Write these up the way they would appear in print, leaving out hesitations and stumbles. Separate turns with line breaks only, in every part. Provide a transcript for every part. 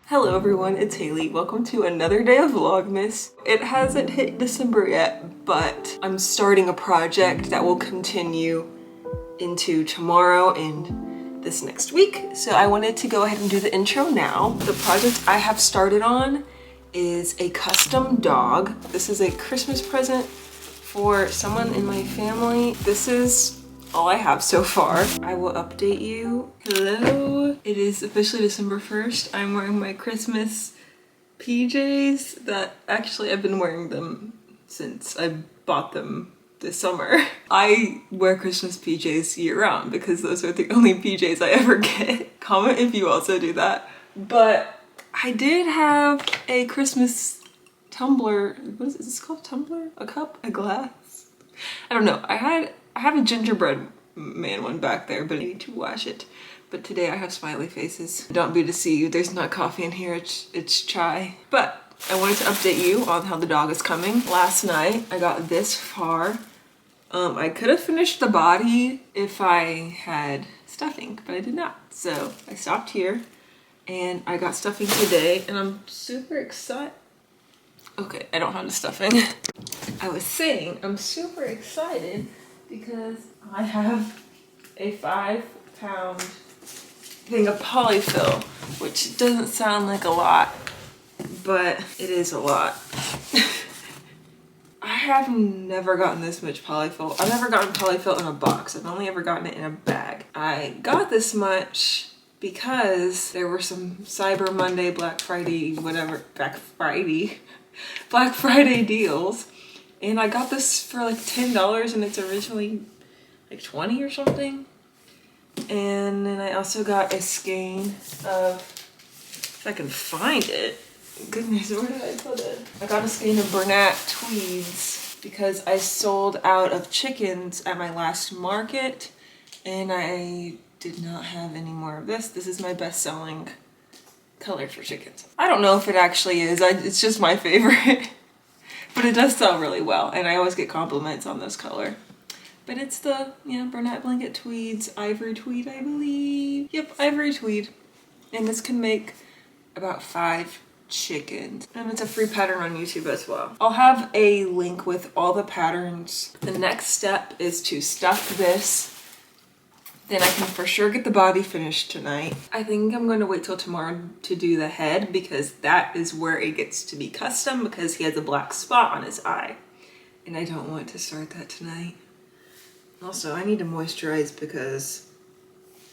Hello everyone, it's Haley. Welcome to another day of Vlogmas. It hasn't hit December yet, but I'm starting a project that will continue into tomorrow and this next week. So I wanted to go ahead and do the intro now. The project I have started on is a custom dog. This is a Christmas present for someone in my family. This is all I have so far. I will update you. Hello. It is officially December 1st. I'm wearing my Christmas PJs that actually I've been wearing them since I bought them this summer. I wear Christmas PJs year round because those are the only PJs I ever get. Comment if you also do that. But I did have a Christmas tumbler. What is this called? Tumbler? A cup? A glass? I don't know. I have a gingerbread man one back there, but I need to wash it. But today I have smiley faces. Don't be deceived, there's not coffee in here, it's chai. But I wanted to update you on how the dog is coming. Last night I got this far. I could have finished the body if I had stuffing, but I did not. So I stopped here and I got stuffing today and I'm super excited. Okay, I don't have the stuffing. I was saying I'm super excited because I have a 5-pound thing of polyfill, which doesn't sound like a lot, but it is a lot. I have never gotten this much polyfill. I've never gotten polyfill in a box. I've only ever gotten it in a bag. I got this much because there were some Cyber Monday, Black Friday, whatever, Black Friday deals. And I got this for like $10 and it's originally like 20 or something. And then I also got a skein of, if I can find it, goodness, where did I put it? I got a skein of Bernat tweeds because I sold out of chickens at my last market and I did not have any more of this. This is my best-selling color for chickens. I don't know if it actually is, it's just my favorite. But it does sell really well, and I always get compliments on this color. But it's the, Bernat Blanket Tweeds, Ivory Tweed, I believe. Yep, Ivory Tweed. And this can make about 5 chickens. And it's a free pattern on YouTube as well. I'll have a link with all the patterns. The next step is to stuff this. Then I can for sure get the body finished tonight. I think I'm going to wait till tomorrow to do the head because that is where it gets to be custom because he has a black spot on his eye. And I don't want to start that tonight. Also, I need to moisturize because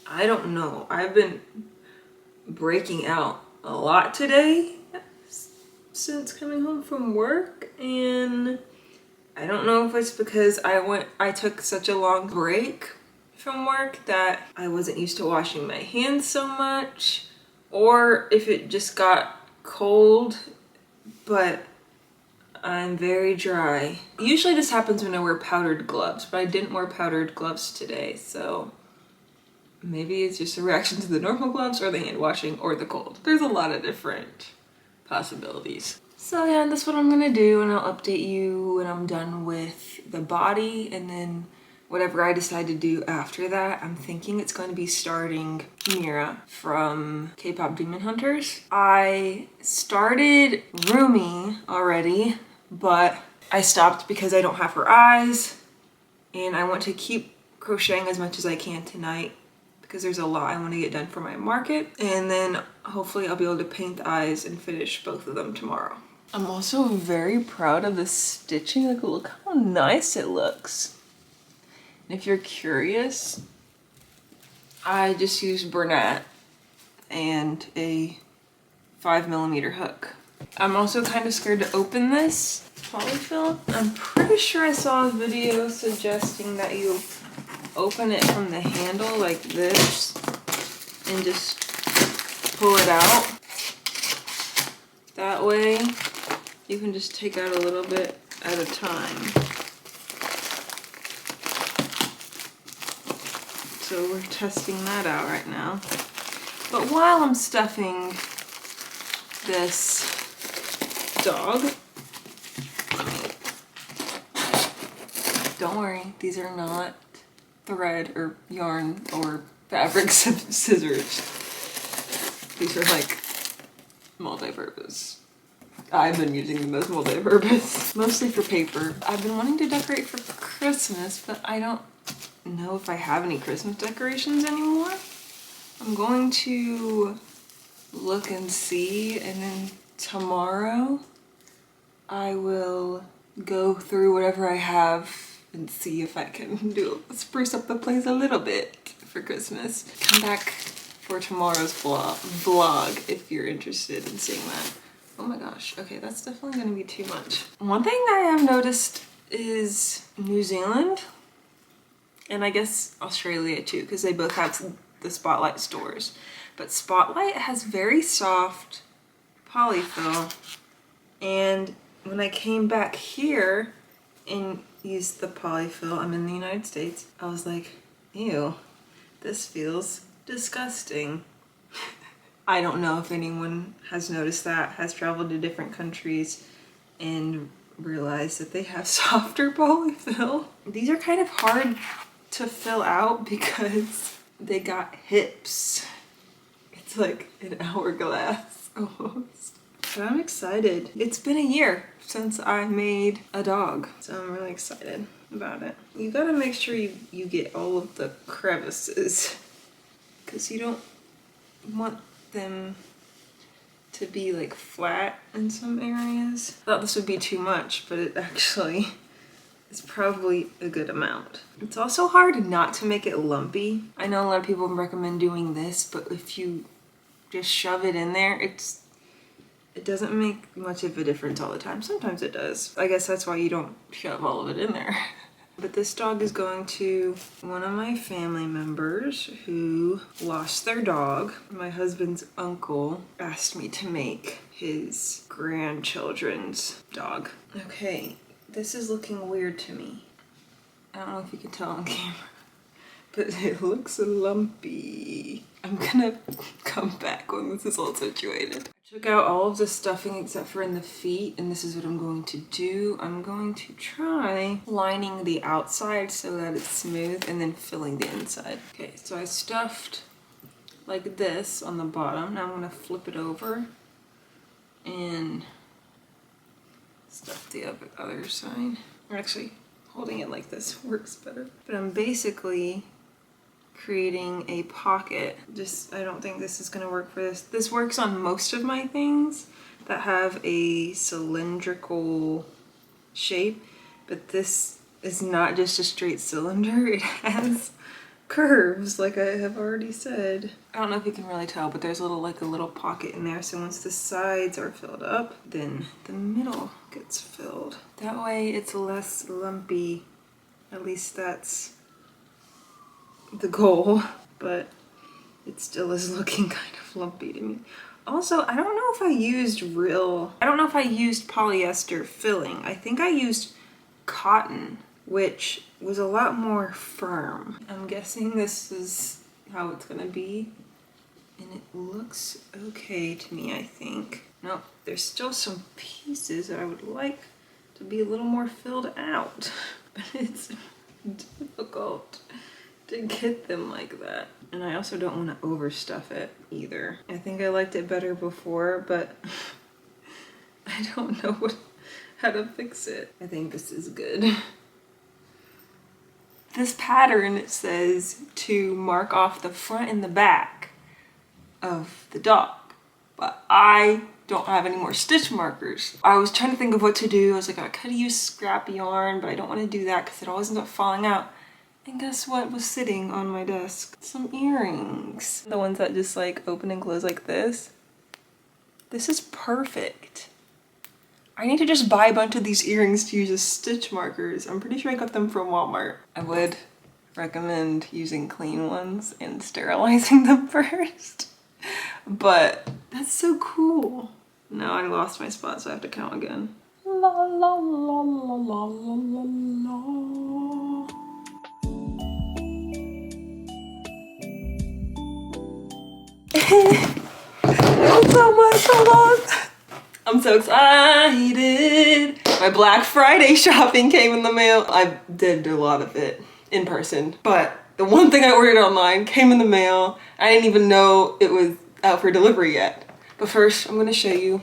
I don't know. I've been breaking out a lot today since coming home from work. And I don't know if it's because I took such a long break from work that I wasn't used to washing my hands so much, or if it just got cold, but I'm very dry. Usually this happens when I wear powdered gloves, but I didn't wear powdered gloves today, so maybe it's just a reaction to the normal gloves or the hand washing or the cold. There's a lot of different possibilities. So yeah, that's what I'm gonna do, and I'll update you when I'm done with the body, and then whatever I decide to do after that. I'm thinking it's going to be starting Mira from K-Pop Demon Hunters. I started Rumi already, but I stopped because I don't have her eyes, and I want to keep crocheting as much as I can tonight because there's a lot I want to get done for my market, and then hopefully I'll be able to paint the eyes and finish both of them tomorrow. I'm also very proud of the stitching. Like, look how nice it looks. And if you're curious, I just used Bernat and a 5mm hook. I'm also kind of scared to open this polyfill. I'm pretty sure I saw a video suggesting that you open it from the handle like this and just pull it out. That way you can just take out a little bit at a time. So we're testing that out right now. But while I'm stuffing this dog, don't worry, these are not thread or yarn or fabric scissors. These are like multi-purpose. I've been using them as multi-purpose, mostly for paper. I've been wanting to decorate for Christmas, but I don't know if I have any Christmas decorations anymore. I'm going to look and see, and then tomorrow I will go through whatever I have and see if I can spruce up the place a little bit for Christmas. Come back for tomorrow's vlog if you're interested in seeing that. Oh my gosh, okay, that's definitely gonna be too much. One thing I have noticed is New Zealand, and I guess Australia too, because they both have the Spotlight stores. But Spotlight has very soft polyfill, and when I came back here and used the polyfill, I'm in the United States, I was like, ew, this feels disgusting. I don't know if anyone has noticed that, has traveled to different countries and realized that they have softer polyfill. These are kind of hard to fill out because they got hips. It's like an hourglass almost. But I'm excited. It's been a year since I made a dog, so I'm really excited about it. You gotta make sure you get all of the crevices because you don't want them to be like flat in some areas. I thought this would be too much, but it actually is probably a good amount. It's also hard not to make it lumpy. I know a lot of people recommend doing this, but if you just shove it in there, it doesn't make much of a difference all the time. Sometimes it does. I guess that's why you don't shove all of it in there. But this dog is going to one of my family members who lost their dog. My husband's uncle asked me to make his grandchildren's dog. Okay, this is looking weird to me. I don't know if you can tell on camera, but it looks lumpy. I'm gonna come back when this is all situated. I took out all of the stuffing except for in the feet, and this is what I'm going to do. I'm going to try lining the outside so that it's smooth and then filling the inside. Okay, so I stuffed like this on the bottom. Now I'm gonna flip it over and stuff the other side. Or actually, holding it like this works better. But I'm basically creating a pocket. I don't think this is gonna work for this. This works on most of my things that have a cylindrical shape, but this is not just a straight cylinder. It has curves, like I have already said. I don't know if you can really tell, but there's a little pocket in there. So once the sides are filled up, then the middle gets filled. That way it's less lumpy. At least that's the goal, but it still is looking kind of lumpy to me. Also, I don't know if I used polyester filling. I think I used cotton, which was a lot more firm. I'm guessing this is how it's gonna be, and it looks okay to me, I think. Nope, there's still some pieces that I would like to be a little more filled out, but it's difficult to get them like that. And I also don't want to overstuff it either. I think I liked it better before, but I don't know how to fix it. I think this is good. This pattern says to mark off the front and the back of the dog, but I don't have any more stitch markers. I was trying to think of what to do. I was like, I could use scrap yarn, but I don't want to do that because it always ends up falling out. And guess what was sitting on my desk? Some earrings. The ones that just like open and close like this. This is perfect. I need to just buy a bunch of these earrings to use as stitch markers. I'm pretty sure I got them from Walmart. I would recommend using clean ones and sterilizing them first. But that's so cool. Now I lost my spot, so I have to count again. La la la la la la la la. So much, hold on. I'm so excited. My Black Friday shopping came in the mail. I did a lot of it in person, but the one thing I ordered online came in the mail. I didn't even know it was out for delivery yet. But first, I'm gonna show you.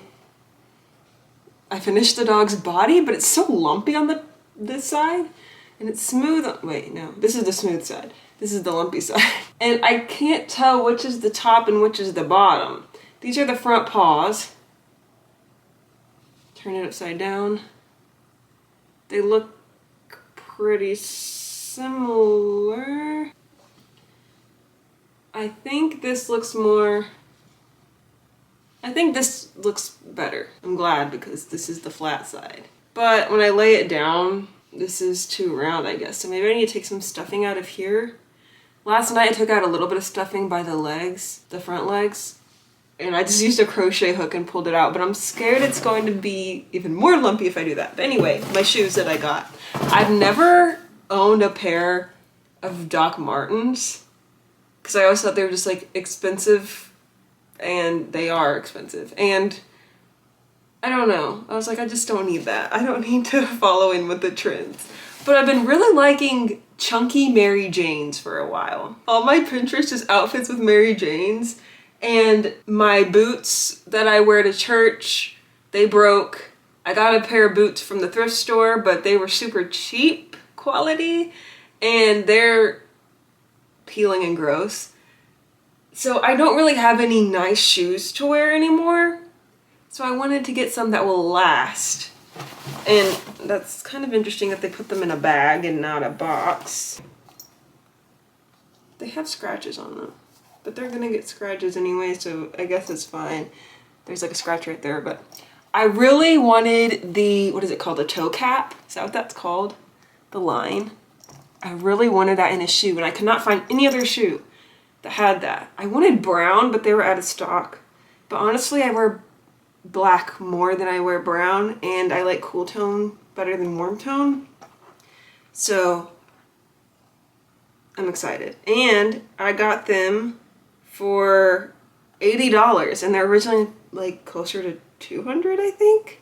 I finished the dog's body, but it's so lumpy on this side. And it's smooth. Wait, no, this is the smooth side. This is the lumpy side. And I can't tell which is the top and which is the bottom. These are the front paws. Turn it upside down. They look pretty similar. I think this looks better. I'm glad because this is the flat side. But when I lay it down, this is too round, I guess. So maybe I need to take some stuffing out of here. Last night I took out a little bit of stuffing by the legs, the front legs, and I just used a crochet hook and pulled it out, but I'm scared it's going to be even more lumpy if I do that. But anyway, my shoes that I got. I've never owned a pair of Doc Martens because I always thought they were just like expensive, and they are expensive. And I don't know. I was like, I just don't need that. I don't need to follow in with the trends. But I've been really liking chunky Mary Janes for a while. All my Pinterest is outfits with Mary Janes, and my boots that I wear to church, they broke. I got a pair of boots from the thrift store, but they were super cheap quality, and they're peeling and gross. So I don't really have any nice shoes to wear anymore. So I wanted to get some that will last. And that's kind of interesting that they put them in a bag and not a box. They have scratches on them, but they're gonna get scratches anyway, so I guess it's fine. There's like a scratch right there, but I really wanted the, what is it called? A toe cap? Is that what that's called? The line. I really wanted that in a shoe, and I could not find any other shoe that had that. I wanted brown, but they were out of stock. But honestly, I wear black more than I wear brown, and I like cool tone better than warm tone. So I'm excited. And I got them for $80, and they're originally like closer to $200, I think.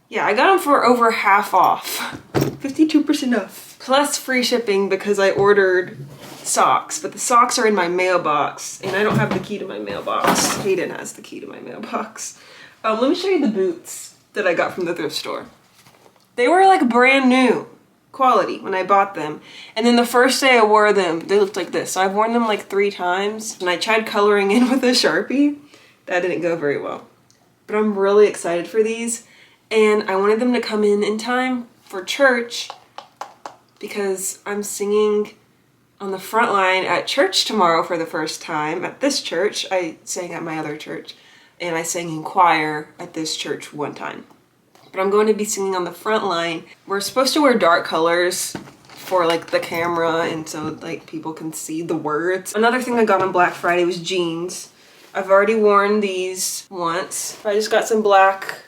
Yeah, I got them for over half off. 52% off. Plus free shipping because I ordered socks, but the socks are in my mailbox, and I don't have the key to my mailbox. Hayden has the key to my mailbox. Let me show you the boots that I got from the thrift store. They were like brand new quality when I bought them. And then the first day I wore them, they looked like this. So I've worn them like 3 times, and I tried coloring in with a Sharpie. That didn't go very well. But I'm really excited for these, and I wanted them to come in time for church because I'm singing on the front line at church tomorrow for the first time. At this church, I sang at my other church, and I sang in choir at this church one time. But I'm going to be singing on the front line. We're supposed to wear dark colors for like the camera, and so like people can see the words. Another thing I got on Black Friday was jeans. I've already worn these once. I just got some black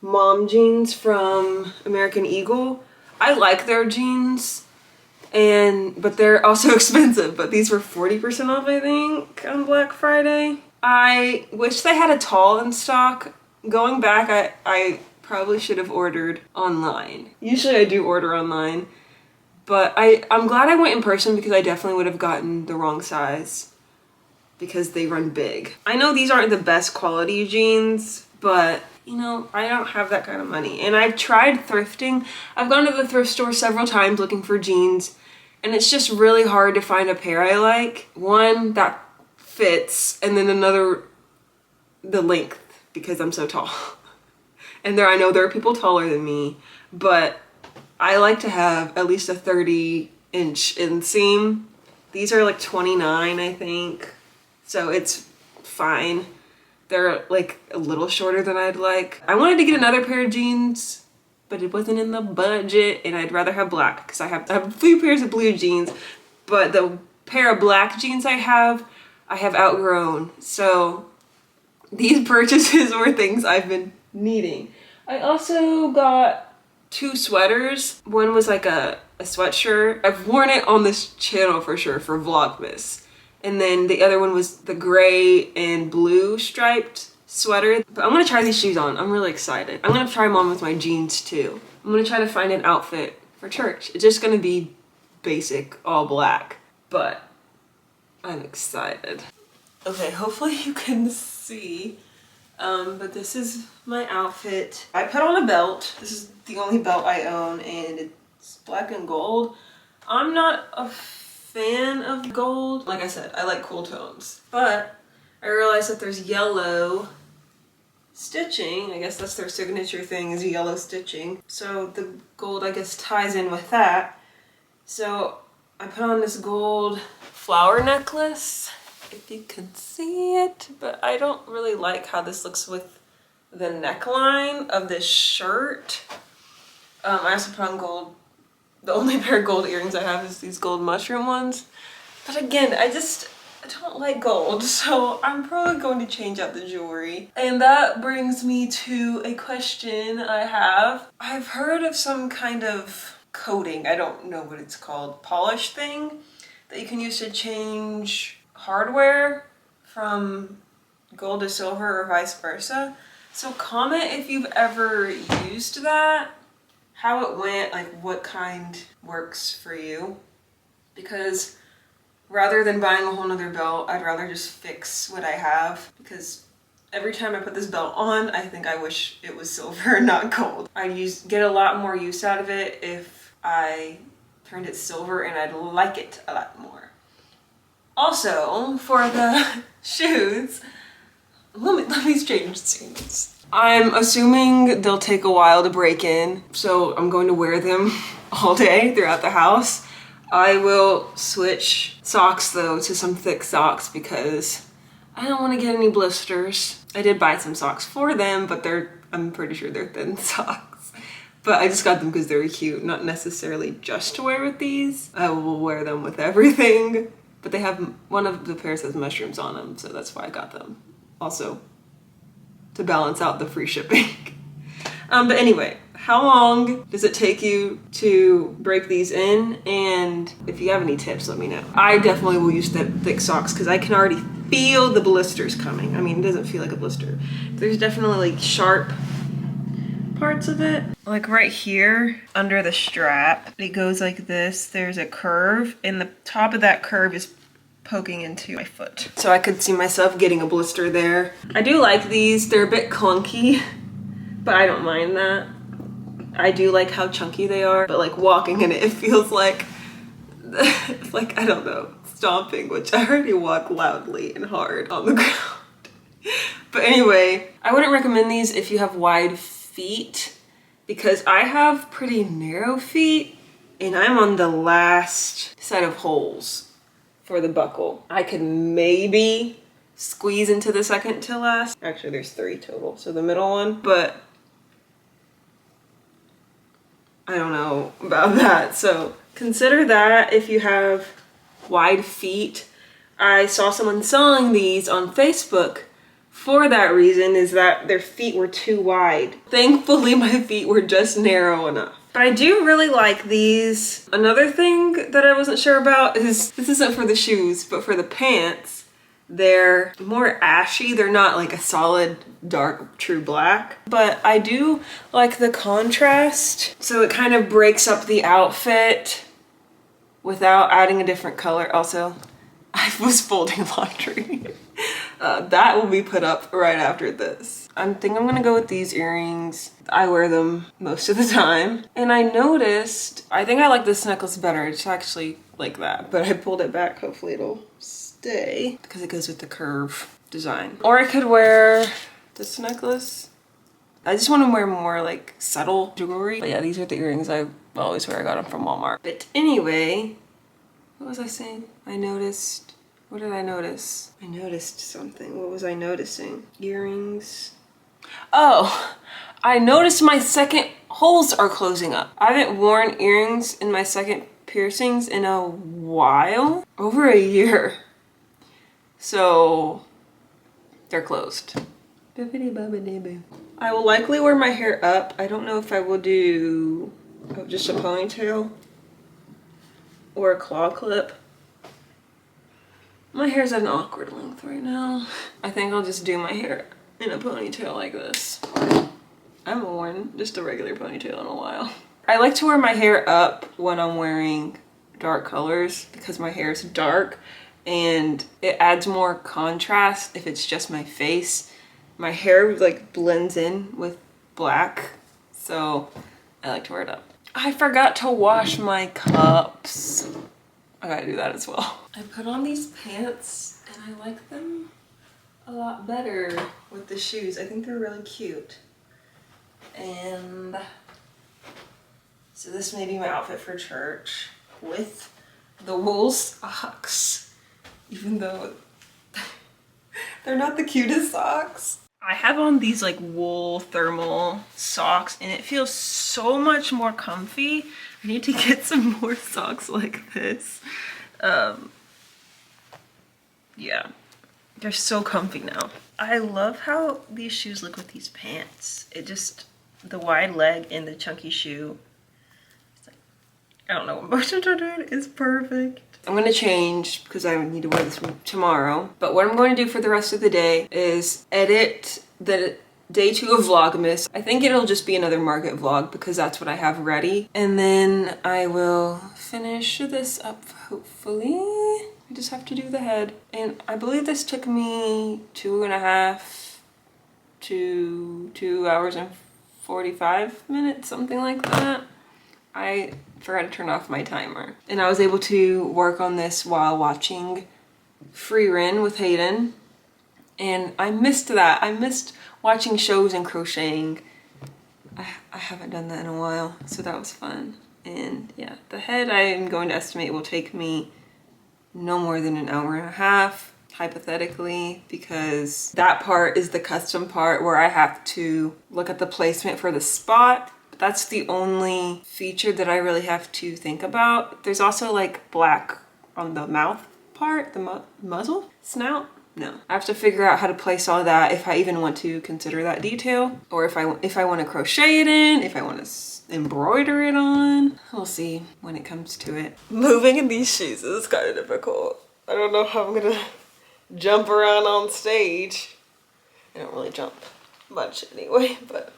mom jeans from American Eagle. I like their jeans, but they're also expensive. But these were 40% off, I think, on Black Friday. I wish they had a tall in stock. Going back, I probably should have ordered online. Usually I do order online, but I'm glad I went in person because I definitely would have gotten the wrong size because they run big. I know these aren't the best quality jeans, but you know, I don't have that kind of money. And I've tried thrifting. I've gone to the thrift store several times looking for jeans, and it's just really hard to find a pair I like. One that fits, and then another, the length, because I'm so tall. And I know there are people taller than me, but I like to have at least a 30-inch inseam. These are like 29, I think. So it's fine. They're like a little shorter than I'd like. I wanted to get another pair of jeans, but it wasn't in the budget, and I'd rather have black because I have a few pairs of blue jeans, but the pair of black jeans I have outgrown. So these purchases were things I've been needing. I also got 2 sweaters. One was like a sweatshirt. I've worn it on this channel for sure for Vlogmas. And then the other one was the gray and blue striped sweater. But I'm gonna try these shoes on. I'm really excited. I'm gonna try them on with my jeans too. I'm gonna try to find an outfit for church. It's just gonna be basic, all black, but I'm excited. Okay, hopefully you can see see. But this is my outfit. I put on a belt. This is the only belt I own, and it's black and gold. I'm not a fan of gold. Like I said, I like cool tones, but I realized that there's yellow stitching. I guess that's their signature thing, is yellow stitching. So the gold, I guess, ties in with that. So I put on this gold flower necklace, if you can see it, but I don't really like how this looks with the neckline of this shirt. I also put on gold. The only pair of gold earrings I have is these gold mushroom ones. But again, I don't like gold, so I'm probably going to change out the jewelry. And that brings me to a question I have. I've heard of some kind of coating, I don't know what it's called, polish thing that you can use to change hardware from gold to silver or vice versa. So comment if you've ever used that, how it went, like what kind works for you. Because rather than buying a whole nother belt, I'd rather just fix what I have, because every time I put this belt on, I think I wish it was silver and not gold. I'd get a lot more use out of it if I turned it silver, and I'd like it a lot more. Also, for the shoes, let me change scenes. I'm assuming they'll take a while to break in, so I'm going to wear them all day throughout the house. I will switch socks though to some thick socks because I don't want to get any blisters. I did buy some socks for them, but I'm pretty sure they're thin socks. But I just got them because they're cute, not necessarily just to wear with these. I will wear them with everything. But they have, one of the pairs has mushrooms on them, so that's why I got them. Also, to balance out the free shipping. But anyway, how long does it take you to break these in? And if you have any tips, let me know. I definitely will use the thick socks because I can already feel the blisters coming. I mean, it doesn't feel like a blister. There's definitely like sharp parts of it. Like right here under the strap, it goes like this. There's a curve, and the top of that curve is poking into my foot. So I could see myself getting a blister there. I do like these. They're a bit clunky, but I don't mind that. I do like how chunky they are, but like walking in it, it feels like, I don't know, stomping, which I already walk loudly and hard on the ground. But anyway, I wouldn't recommend these if you have wide feet, because I have pretty narrow feet and I'm on the last set of holes for the buckle. I could maybe squeeze into the second to last. Actually, there's 3 total, so the middle one, but I don't know about that. So consider that if you have wide feet. I saw someone selling these on Facebook for that reason, is that their feet were too wide. Thankfully, my feet were just narrow enough. But I do really like these. Another thing that I wasn't sure about is, this isn't for the shoes, but for the pants, they're more ashy. They're not like a solid dark true black, but I do like the contrast. So it kind of breaks up the outfit without adding a different color. Also, I was folding laundry. That will be put up right after this. I think I'm gonna go with these earrings. I wear them most of the time. And I noticed, I think I like this necklace better. It's actually like that, but I pulled it back. Hopefully it'll stay because it goes with the curve design. Or I could wear this necklace. I just want to wear more like subtle jewelry. But yeah, these are the earrings I always wear. I got them from Walmart. But anyway, what was I saying? I noticed, what did I notice? I noticed something. What was I noticing? Earrings. Oh, I noticed my second holes are closing up. I haven't worn earrings in my second piercings in a while. Over a year. So they're closed. I will likely wear my hair up. I don't know if I will do just a ponytail or a claw clip. My hair's at an awkward length right now. I think I'll just do my hair in a ponytail like this. I haven't worn just a regular ponytail in a while. I like to wear my hair up when I'm wearing dark colors because my hair is dark and it adds more contrast if it's just my face. My hair like blends in with black, so I like to wear it up. I forgot to wash my cups. I gotta do that as well. I put on these pants and I like them a lot better with the shoes. I think they're really cute. And so this may be my outfit for church with the wool socks, even though they're not the cutest socks. I have on these like wool thermal socks and it feels so much more comfy. I need to get some more socks like this. Yeah, they're so comfy now. I love how these shoes look with these pants. It just, the wide leg and the chunky shoe. I don't know what motion to do it is perfect. I'm gonna change because I need to wear this tomorrow. But what I'm going to do for the rest of the day is edit the day 2 of Vlogmas. I think it'll just be another market vlog because that's what I have ready. And then I will finish this up, hopefully. I just have to do the head. And I believe this took me 2.5 to 2 hours and 45 minutes, something like that. I forgot to turn off my timer. And I was able to work on this while watching Free Rin with Hayden. And I missed that. I missed watching shows and crocheting. I haven't done that in a while, so that was fun. And yeah, the head I am going to estimate will take me no more than an hour and a half, hypothetically, because that part is the custom part where I have to look at the placement for the spot. That's the only feature that I really have to think about. There's also like black on the mouth part, the muzzle, snout. No, I have to figure out how to place all that if I even want to consider that detail, or if I want to crochet it in, if I want to embroider it on. We'll see when it comes to it. Moving in these shoes is kind of difficult. I don't know how I'm gonna jump around on stage. I don't really jump much anyway, but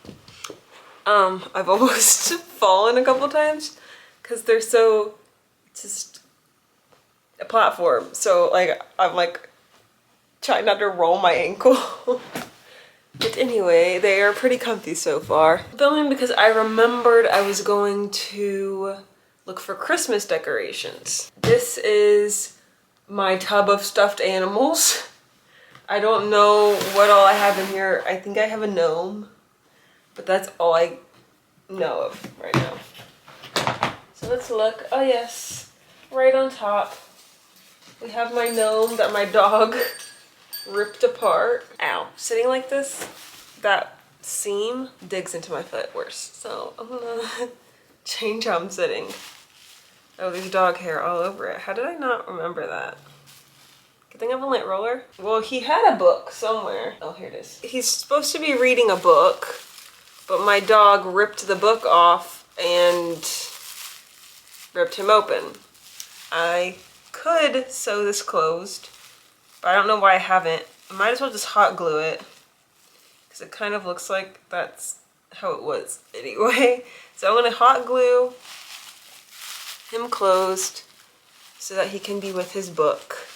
I've almost fallen a couple times because they're so just a platform. So like I'm like trying not to roll my ankle. But anyway, they are pretty comfy so far. I'm filming because I remembered I was going to look for Christmas decorations. This is my tub of stuffed animals. I don't know what all I have in here. I think I have a gnome, but that's all I know of right now. So let's look. Oh yes, right on top we have my gnome that my dog ripped apart. Ow. Sitting like this, that seam digs into my foot worse. So I'm gonna change how I'm sitting. Oh, there's dog hair all over it. How did I not remember that? Good thing I have a lint roller. Well, he had a book somewhere. Oh, here it is. He's supposed to be reading a book, but my dog ripped the book off and ripped him open. I could sew this closed, but I don't know why I haven't. I might as well just hot glue it because it kind of looks like that's how it was anyway. So I'm gonna hot glue him closed so that he can be with his book.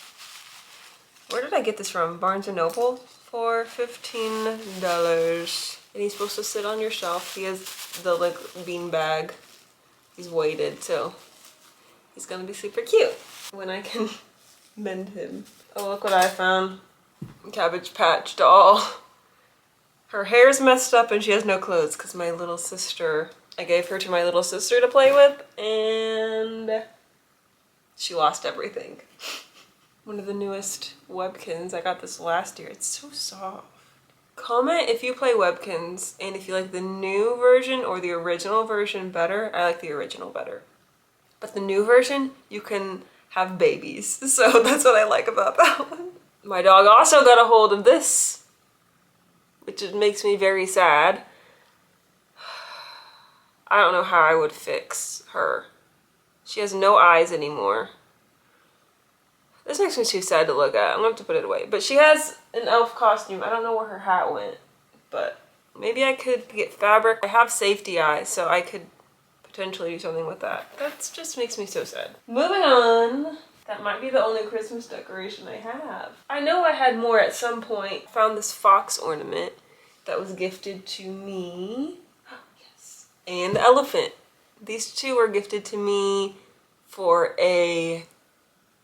Where did I get this from? Barnes & Noble for $15. And he's supposed to sit on your shelf. He has the like bean bag. He's weighted, so he's gonna be super cute when I can mend him. Oh, look what I found. Cabbage Patch doll. Her hair's messed up and she has no clothes because my little sister, I gave her to my little sister to play with and she lost everything. One of the newest Webkins. I got this last year. It's so soft. Comment if you play Webkins and if you like the new version or the original version better. I like the original better. But the new version, you can have babies. So that's what I like about that one. My dog also got a hold of this, which makes me very sad. I don't know how I would fix her. She has no eyes anymore. This makes me too sad to look at. I'm gonna have to put it away. But she has an elf costume. I don't know where her hat went, but maybe I could get fabric. I have safety eyes, so I could potentially do something with that. That just makes me so sad. Moving on. That might be the only Christmas decoration I have. I know I had more at some point. Found this fox ornament that was gifted to me. Yes. And the elephant. These two were gifted to me for a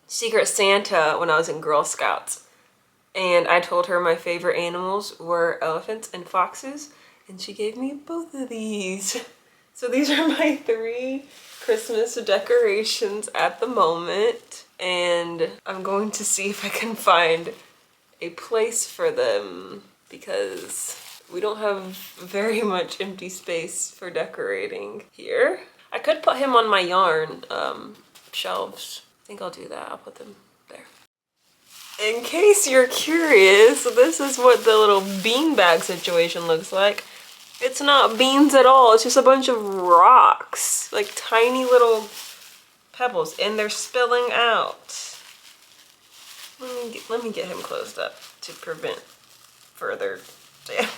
Secret Santa when I was in Girl Scouts. And I told her my favorite animals were elephants and foxes, and she gave me both of these. So these are my 3 Christmas decorations at the moment, and I'm going to see if I can find a place for them because we don't have very much empty space for decorating here. I could put him on my yarn shelves. I think I'll do that. I'll put them there. In case you're curious, this is what the little beanbag situation looks like. It's not beans at all. It's just a bunch of rocks, like tiny little pebbles, and they're spilling out. Let me get him closed up to prevent further damage.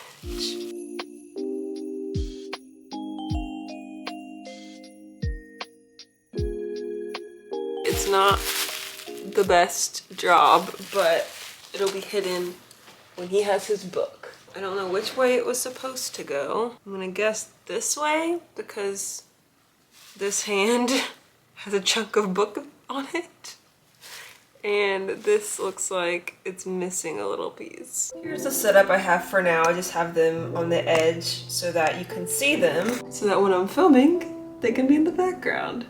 It's not the best job, but it'll be hidden when he has his book. I don't know which way it was supposed to go. I'm gonna guess this way because this hand has a chunk of book on it. And this looks like it's missing a little piece. Here's the setup I have for now. I just have them on the edge so that you can see them. So that when I'm filming, they can be in the background.